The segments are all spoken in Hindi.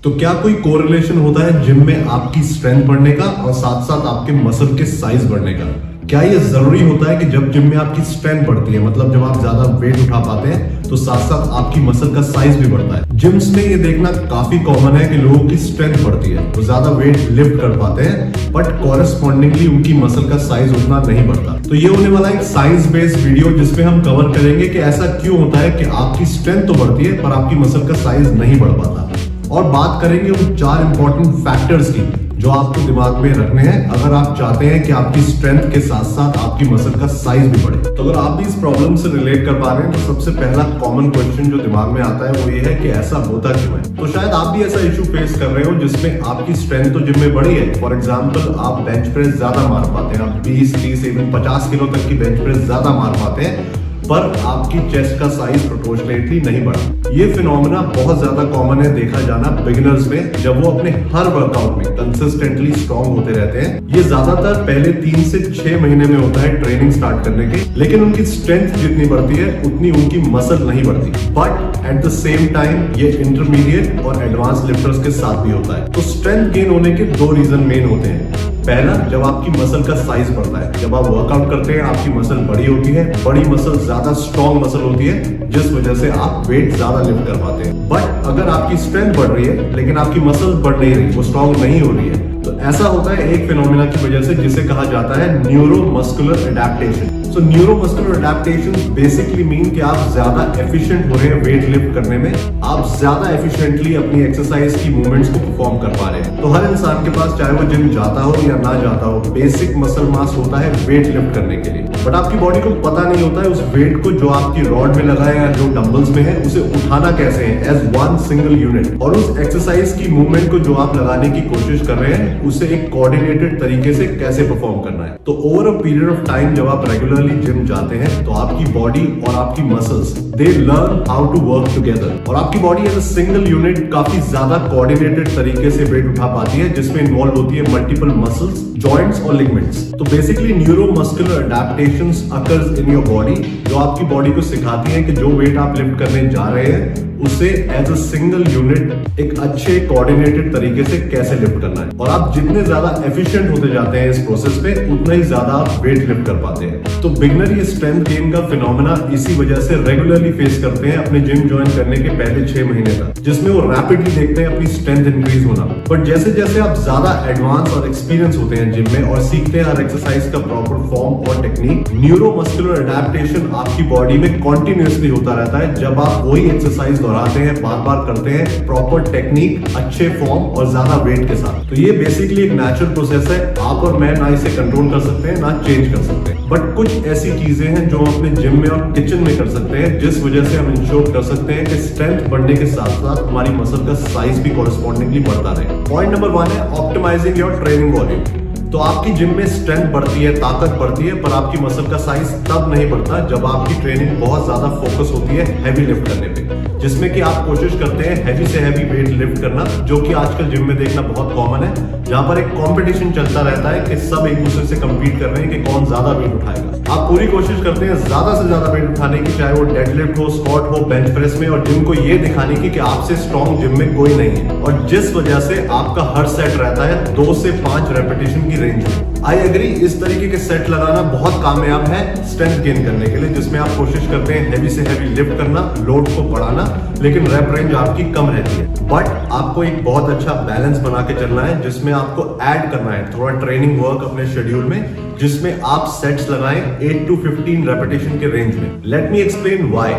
तो क्या कोई कोरिलेशन होता है जिम में आपकी स्ट्रेंथ बढ़ने का और साथ साथ आपके मसल के साइज बढ़ने का? क्या ये जरूरी होता है कि जब जिम में आपकी स्ट्रेंथ बढ़ती है, मतलब जब आप ज्यादा वेट उठा पाते हैं, तो साथ साथ आपकी मसल का साइज भी बढ़ता है? जिम्स में ये देखना काफी कॉमन है कि लोगों की स्ट्रेंथ बढ़ती है, वो ज्यादा वेट लिफ्ट कर पाते हैं, बट कॉरेस्पॉन्डिंगली उनकी मसल का साइज उतना नहीं बढ़ता। तो ये होने वाला एक साइंस बेस्ड वीडियो जिसमें हम कवर करेंगे कि ऐसा क्यों होता है कि आपकी स्ट्रेंथ तो बढ़ती है पर आपकी मसल का साइज नहीं बढ़ पाता। और बात करेंगे उन 4 इंपॉर्टेंट फैक्टर्स की जो आपको दिमाग में रखने हैं अगर आप चाहते हैं कि आपकी स्ट्रेंथ के साथ साथ आपकी मसल का साइज भी बढ़े। तो अगर आप भी इस प्रॉब्लम से रिलेट कर पा रहे हैं तो सबसे पहला कॉमन क्वेश्चन जो दिमाग में आता है वो ये है कि ऐसा होता क्यों है। तो शायद आप भी ऐसा इशू फेस कर रहे हो जिसमें आपकी स्ट्रेंथ तो जिम में बढ़ी है। फॉर एग्जाम्पल, आप बेंच प्रेस ज्यादा मार पाते हैं, आप 20, 30, इवन 50 किलो तक की बेंच प्रेस ज्यादा मार पाते हैं, पर आपकी चेस्ट का साइज प्रोपोर्शनेटली नहीं बढ़ा। ये फिनोमेना बहुत ज्यादा कॉमन है देखा जाना बिगिनर्स में, जब वो अपने हर वर्कआउट में कंसिस्टेंटली स्ट्रांग होते रहते हैं। ये ज्यादातर पहले 3 से 6 महीने में होता है ट्रेनिंग स्टार्ट करने के, लेकिन उनकी स्ट्रेंथ जितनी बढ़ती है उतनी उनकी मसल नहीं बढ़ती। But at the same time ये इंटरमीडिएट और एडवांस लिफ्टर्स के साथ भी होता है। तो स्ट्रेंथ गेन होने के 2 रीजन मेन होते हैं। पहला, जब आपकी मसल का साइज बढ़ता है, जब आप वर्कआउट करते हैं आपकी मसल बड़ी होती है, बड़ी मसल ज्यादा स्ट्रॉन्ग मसल होती है जिस वजह से आप वेट ज्यादा लिफ्ट कर पाते हैं। बट अगर आपकी स्ट्रेंथ बढ़ रही है लेकिन आपकी मसल बढ़ नहीं रही, वो स्ट्रॉन्ग नहीं हो रही है, तो ऐसा होता है एक फिनोमेना की वजह से जिसे कहा जाता है न्यूरोमस्कुलर एडेप्टेशन। सो न्यूरोमस्कुलर एडेप्टेशन बेसिकली मीन कि आप ज्यादा एफिशिएंट हो रहे हैं वेट लिफ्ट करने में, आप ज्यादा एफिशिएंटली अपनी एक्सरसाइज की मूवमेंट्स को परफॉर्म कर पा रहे हैं। तो हर इंसान के पास, चाहे वो जिम जाता हो या ना जाता हो, बेसिक मसल मास होता है वेट लिफ्ट करने के लिए। बट आपकी बॉडी को पता नहीं होता है उस वेट को जो आपकी रॉड में लगा है या जो डंबल्स में है उसे उठाना कैसे है एज वन सिंगल यूनिट, और उस एक्सरसाइज की मूवमेंट को जो आप लगाने की कोशिश कर रहे हैं उसे एक कोऑर्डिनेटेड तरीके से कैसे परफॉर्म करना है। तो over a period of time जब आप रेगुलरली जिम जाते हैं तो आपकी बॉडी और आपकी muscles they learn how to work together, और आपकी body as a single unit काफी ज्यादा कोऑर्डिनेटेड तरीके से वेट उठा पाती है, जिसमें इन्वॉल्व होती है मल्टीपल मसल्स, जॉइंट्स और लिगमेंट्स। तो basically neuromuscular adaptations occurs in your body, जो आपकी बॉडी को सिखाती है कि जो वेट आप लिफ्ट करने जा रहे हैं उसे एज अ सिंगल यूनिट एक अच्छे कोऑर्डिनेटेड तरीके से कैसे लिफ्ट करना है। और आप जितने ज्यादा एफिशिएंट होते जाते हैं इस प्रोसेस पे उतना ही ज्यादा आप वेट लिफ्ट कर पाते हैं। तो बिगनर ये स्ट्रेंथ गेन का फिनोमेना इसी वजह से रेगुलरली फेस करते हैं अपने जिम ज्वाइन करने के पहले 6 महीने तक, जिसमें वो रैपिडली देखते हैं अपनी स्ट्रेंथ इंक्रीज होना। बट जैसे जैसे आप ज्यादा एडवांस और एक्सपीरियंस होते हैं जिम में और सीखते हैं हर एक्सरसाइज का प्रॉपर फॉर्म और टेक्निक, न्यूरोमस्कुलर एडेप्टेशन आपकी बॉडी में कॉन्टिन्यूसली होता रहता है। जब आप वही एक्सरसाइज दोहराते हैं, बार बार करते हैं, प्रॉपर टेक्निक, अच्छे फॉर्म और ज्यादा वेट के साथ। तो ये बेसिकली एक नेचुरल प्रोसेस है, आप और मैं ना इसे कंट्रोल कर सकते हैं ना चेंज कर सकते हैं। बट कुछ ऐसी चीजें हैं जो हम अपने जिम में और किचन में कर सकते हैं जिस वजह से हम इंश्योर कर सकते हैं कि स्ट्रेंथ बढ़ने के साथ साथ हमारी मसल का साइज भी कॉरेस्पॉन्डिंगली बढ़ता रहे। पॉइंट नंबर 1 है ऑप्टिमाइजिंग योर ट्रेनिंग वॉल्यूम। तो आपकी जिम में स्ट्रेंथ बढ़ती है, ताकत बढ़ती है, पर आपकी मसल का साइज तब नहीं बढ़ता जब आपकी ट्रेनिंग बहुत ज्यादा फोकस होती है हैवी लिफ्ट करने पे, जिसमें कि आप कोशिश करते हैं हैवी से हैवी वेट लिफ्ट करना, जो कि आजकल जिम में देखना बहुत कॉमन है, जहां पर एक कंपटीशन चलता रहता है कि सब एक दूसरे से कंपीट कर रहे हैं कि कौन ज्यादा वेट उठाएगा। आप पूरी कोशिश करते हैं ज्यादा से ज्यादा वेट उठाने की, चाहे वो डेडलिफ्ट हो, स्क्वाट हो, बेंच प्रेस में, और जिम को ये दिखाने की कि आपसे स्ट्रॉन्ग जिम में कोई नहीं है, और जिस वजह से आपका हर सेट रहता है 2 से 5 रेपिटेशन की रेंज में। आई एग्री, इस तरीके के सेट लगाना बहुत कामयाब है स्ट्रेंथ गेन करने के लिए, जिसमें आप कोशिश करते हैं हैवी से हैवी लिफ्ट करना, लोड को बढ़ाना, लेकिन रैप रेंज आपकी कम रहती है। बट आपको एक बहुत अच्छा बैलेंस बना के चलना है जिसमें आपको ऐड करना है थोड़ा ट्रेनिंग वर्क अपने शेड्यूल में, जिसमें आप सेट्स लगाएं 8 to 15 रेपिटेशन के रेंज में। Let me explain why.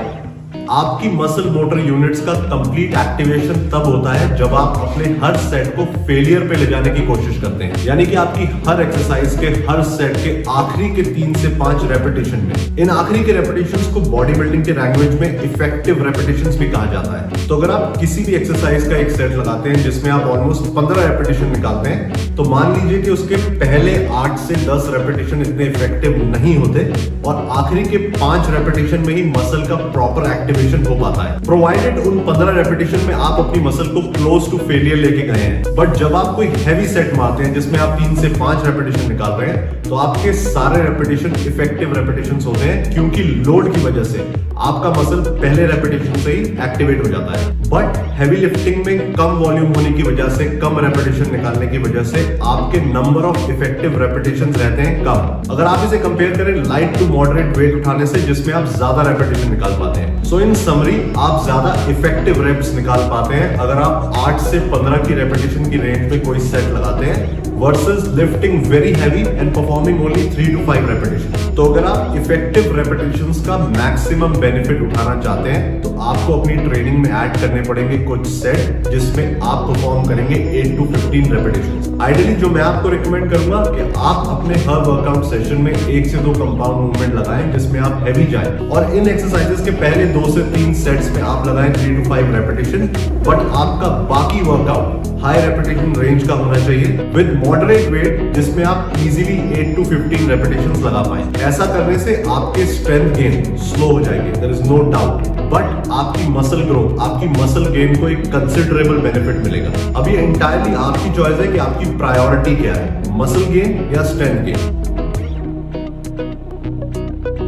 आपकी मसल मोटर यूनिट्स का कंप्लीट एक्टिवेशन तब होता है जब आप अपने हर सेट को फेलियर पे ले जाने की कोशिश करते हैं, यानी कि आपकी हर एक्सरसाइज के हर सेट के आखिरी के 3 से 5 रेपिटेशन में। इन आखिरी के रेपिटेशंस को बॉडी बिल्डिंग के लैंग्वेज में इफेक्टिव रेपिटेशंस भी कहा जाता है। तो अगर आप किसी भी एक्सरसाइज का एक सेट लगाते हैं जिसमें आप ऑलमोस्ट 15 रेपिटेशन निकालते हैं, तो मान लीजिए कि उसके पहले 8 से 10 रेपिटेशन इतने इफेक्टिव नहीं होते और आखिरी के 5 रेपिटेशन में ही मसल का प्रॉपर एक्टिव एक्टिवेशन हो पाता है, प्रोवाइडेड उन 15 रेपिटेशन में आप अपनी मसल को क्लोज टू फेलियर लेके गए हैं। बट जब आप कोई हैवी सेट मारते हैं जिसमें आप 3 से 5 रेपिटेशन निकाल रहे हैं, तो आपके सारे रेपिटेशन इफेक्टिव रेपिटेशन होते हैं, क्योंकि लोड की वजह से आपका मसल पहले रेपिटेशन से ही एक्टिवेट हो जाता है। बट हैवी लिफ्टिंग में कम वॉल्यूम होने की वजह से, कम रेपिटेशन निकालने की वजह से आपके नंबर ऑफ इफेक्टिव रेपिटेशन रहते हैं कम। अगर आप इसे कंपेयर करें लाइट टू मॉडरेट वेट उठाने से, जिसमें आप ज्यादा रेपिटेशन निकाल पाते हैं। सो इन समरी, आप ज्यादा इफेक्टिव रेप्स निकाल पाते हैं अगर आप 8 से 15 की रेपिटेशन की रेंज में कोई सेट लगाते हैं, versus lifting very heavy and performing only 3 to 5 repetition. तो अगर आप इफेक्टिव रेपिटेशंस का मैक्सिमम बेनिफिट उठाना चाहते हैं, तो आपको अपनी ट्रेनिंग में ऐड करने पड़ेंगे कुछ सेट जिसमें आप परफॉर्म करेंगे 8 to 15 रेपिटेशन। आइडियली जो मैं आपको रिकमेंड करूंगा कि आप अपने हर वर्कआउट सेशन में 1 से 2 कंपाउंड मूवमेंट लगाएं जिसमें आप हैवी जाएं, और इन एक्सरसाइजेस के पहले 2 से 3 सेट्स में आप लगाएं 3 to 5 रेपिटेशन। बट आपका बाकी वर्कआउट हाई रेपिटेशन रेंज का होना चाहिए विद मॉडरेट वेट, जिसमें आप इजीली 8 to 15 रेपिटेशंस लगा पाएं। ऐसा करने से आपके स्ट्रेंथ गेन स्लो हो जाएगी, there is no doubt, but आपकी मसल ग्रोथ, आपकी मसल गेन को एक कंसिडरेबल बेनिफिट मिलेगा। अब ये एंटायरली आपकी चॉइस है कि आपकी प्रायोरिटी क्या है, मसल गेन या स्ट्रेंथ गेन।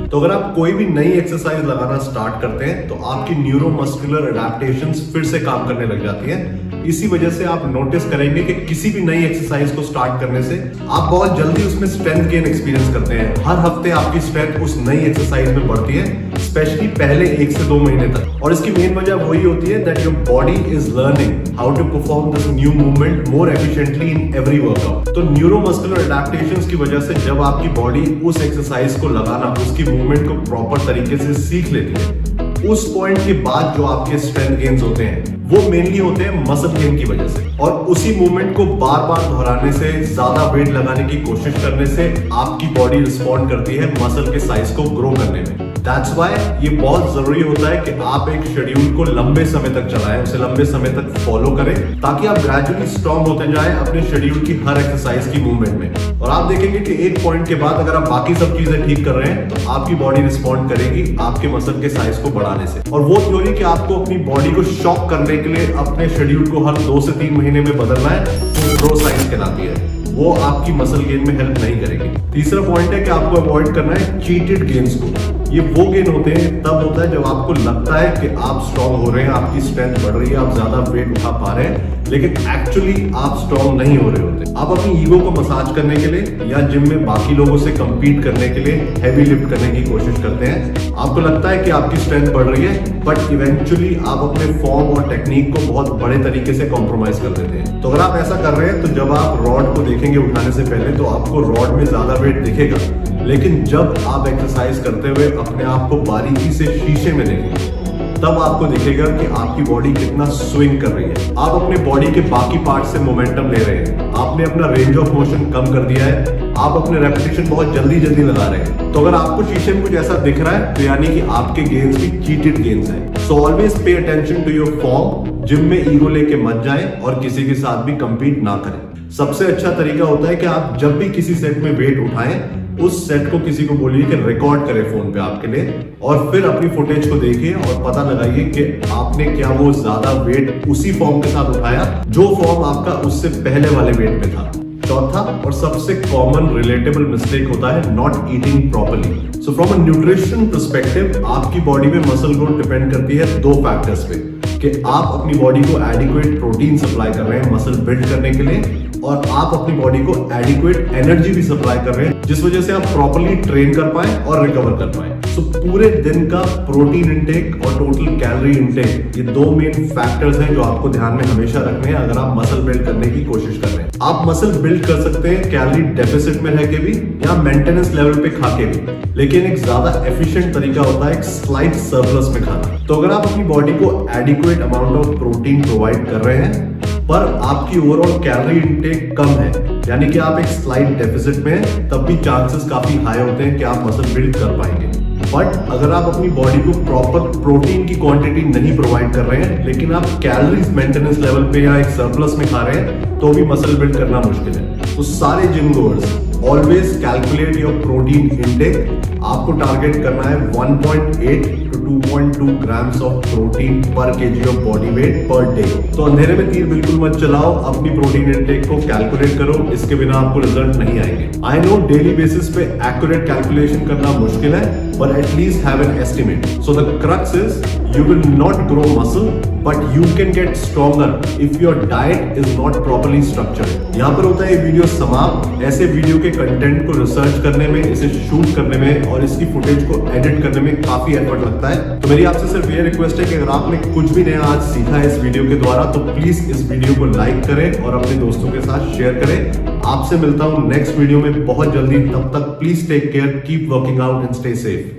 तो अगर आप कोई भी नई एक्सरसाइज लगाना स्टार्ट करते हैं, तो आपकी न्यूरोमस्कुलर अडैप्टेशंस फिर से काम करने लग जाती हैं। इसी वजह से आप नोटिस करेंगे कि किसी भी नई एक्सरसाइज को स्टार्ट करने से आप बहुत जल्दी उसमें स्ट्रेंथ गेन एक्सपीरियंस करते हैं। हर हफ्ते आपकी स्ट्रेंथ उस नई एक्सरसाइज में बढ़ती है, स्पेशली पहले 1 से 2 महीने तक। और इसकी मेन वजह वही होती है that your body is learning how to perform this new movement more efficiently in every workout. तो न्यूरोमस्कुलर अडैप्टेशंस की वजह से जब आपकी बॉडी उस एक्सरसाइज को लगाना, उसकी मूवमेंट को प्रॉपर तरीके से सीख लेती है, उस पॉइंट के बाद जो आपके स्ट्रेंथ गेन्स होते हैं वो मेनली होते हैं मसल गेन की वजह से। और उसी मूवमेंट को बार बार दोहराने से, ज्यादा वेट लगाने की कोशिश करने से आपकी बॉडी रिस्पॉन्ड करती है मसल के साइज को ग्रो करने में। दैट्स व्हाई ये बहुत जरूरी होता है कि आप एक शेड्यूल को लंबे समय तक चलाएं, उसे लंबे समय तक फॉलो करें, ताकि आप ग्रेजुअली स्ट्रांग होते जाएं अपने शेड्यूल की हर एक्सरसाइज की मूवमेंट में। और आप देखेंगे कि एक पॉइंट के बाद अगर आप बाकी सब चीजें ठीक कर रहे हैं, तो आपकी बॉडी रिस्पॉन्ड करेगी आपके मसल के साइज को बढ़ाने से। और वो थ्योरी कि आपको अपनी बॉडी को शॉक करने के लिए अपने शेड्यूल को हर 2 से 3 महीने में बदलना है, वो ग्रो साइंस कहलाती है, वो आपकी मसल गेन में हेल्प नहीं करेगी। तीसरा पॉइंट है कि आपको अवॉइड करना है चीटेड गेन्स को। ये वो गेन होते हैं, तब होता है जब आपको लगता है कि आप स्ट्रांग हो रहे हैं, आपकी स्ट्रेंथ बढ़ रही है, आप ज्यादा वेट उठा पा रहे हैं, लेकिन एक्चुअली आप स्ट्रांग नहीं हो रहे होते। आप अपनी ईगो को मसाज करने के लिए या जिम में बाकी लोगों से कंपीट करने के लिए हैवी लिफ्ट करने की कोशिश करते हैं। आपको लगता है कि आपकी स्ट्रेंथ बढ़ रही है, बट इवेंचुअली आप अपने फॉर्म और टेक्निक को बहुत बड़े तरीके से कॉम्प्रोमाइज कर देते हैं। तो अगर आप ऐसा कर रहे हैं, तो जब आप रॉड को देखेंगे उठाने से पहले, तो आपको रॉड में ज्यादा वेट दिखेगा, लेकिन जब आप एक्सरसाइज करते हुए अपने आप को बारीकी से शीशे में देखेंगे, तब आपको दिखेगा कि आपकी बॉडी कितना स्विंग कर रही है। आप अपने बॉडी के बाकी पार्ट से मोमेंटम ले रहे हैं, आपने अपना रेंज ऑफ मोशन कम कर दिया है, आप अपने रेपिटेशन बहुत जल्दी जल्दी लगा रहे हैं। तो अगर आपको शीशे में कुछ ऐसा दिख रहा है, तो यानी कि आपके गेन्स भी चीटेड गेन्स हैं। So always pay attention to your form. Gym में ईगो लेके मत जाएं और किसी के साथ भी कंपीट ना करें। सबसे अच्छा तरीका होता है कि आप जब भी किसी सेट में वेट उठाएं, उस सेट को किसी को बोलिए कि रिकॉर्ड करे फोन पे आपके लिए, और फिर अपनी फुटेज को देखिए और पता लगाइए कि आपने क्या वो ज्यादा वेट उसी फॉर्म के साथ उठाया जो फॉर्म आपका उससे पहले वाले वेट में था। चौथा और सबसे कॉमन रिलेटेबल मिस्टेक होता है not eating properly. So from a nutrition perspective, आपकी बॉडी में मसल ग्रोथ डिपेंड करती है 2 फैक्टर्स पे, कि आप अपनी बॉडी को एडिक्वेट प्रोटीन सप्लाई कर रहे हैं मसल बिल्ड करने के लिए, और आप अपनी बॉडी को एडिक्वेट एनर्जी भी सप्लाई कर रहे हैं, जिस वजह से आप प्रॉपर्ली ट्रेन कर पाए और रिकवर कर पाए। सो पूरे दिन का प्रोटीन इंटेक और टोटल कैलोरी इंटेक, ये 2 मेन फैक्टर्स हैं जो आपको ध्यान में हमेशा रखने हैं अगर आप मसल बिल्ड करने की कोशिश कर रहे हैं। आप मसल बिल्ड कर सकते हैं कैलोरी डेफिसिट में रह के भी या मेंटेनेंस लेवल पे खा के भी, लेकिन एक ज्यादा एफिशिएंट तरीका होता है एक स्लाइट सरप्लस में खाना। तो अगर आप अपनी बॉडी को adequate amount of protein provide कर रहे हैं, पर आपकी ओवरऑल कैलोरी इंटेक कम है, यानी कि आप एक स्लाइट डेफिसिट में हैं, तब भी चांसेस काफी हाई होते हैं कि आप मसल बिल्ड कर पाएंगे। बट अगर आप अपनी बॉडी को प्रॉपर प्रोटीन की क्वांटिटी नहीं प्रोवाइड कर रहे हैं, लेकिन आप कैलोरीज मेंटेनेंस लेवल पे या एक सरप्लस में खा रहे हैं, तो भी मसल बिल्ड करना मुश्किल है। तो सारे gym goers always calculate your protein intake. आपको टारगेट करना है 1.8 to 2.2 grams of protein per kg of body weight per day। तो अंधेरे में तीर बिल्कुल मत चलाओ, अपनी प्रोटीन इंटेक को कैलकुलेट करो, इसके बिना आपको रिजल्ट नहीं आएंगे। आई नो डेली बेसिस पे एक्यूरेट कैलकुलेशन करना मुश्किल है, but at least have an estimate. So the crux is you will not grow muscle, but you can get stronger if your diet is not properly structured. यहाँ पर होता है ये वीडियो समाप्त। ऐसे वीडियो के कंटेंट को रिसर्च करने में, इसे शूट करने में और इसकी फुटेज को एडिट करने में काफी एफर्ट लगता है। तो मेरी आपसे सिर्फ ये रिक्वेस्ट है कि अगर आपने कुछ भी नया आज सीखा है इस वीडियो के द्वारा, तो प्लीज इस वीडियो को लाइक करें और अपने दोस्तों के साथ शेयर करें। आपसे मिलता हूं नेक्स्ट वीडियो में बहुत जल्दी। तब तक please take care, keep working out and stay safe.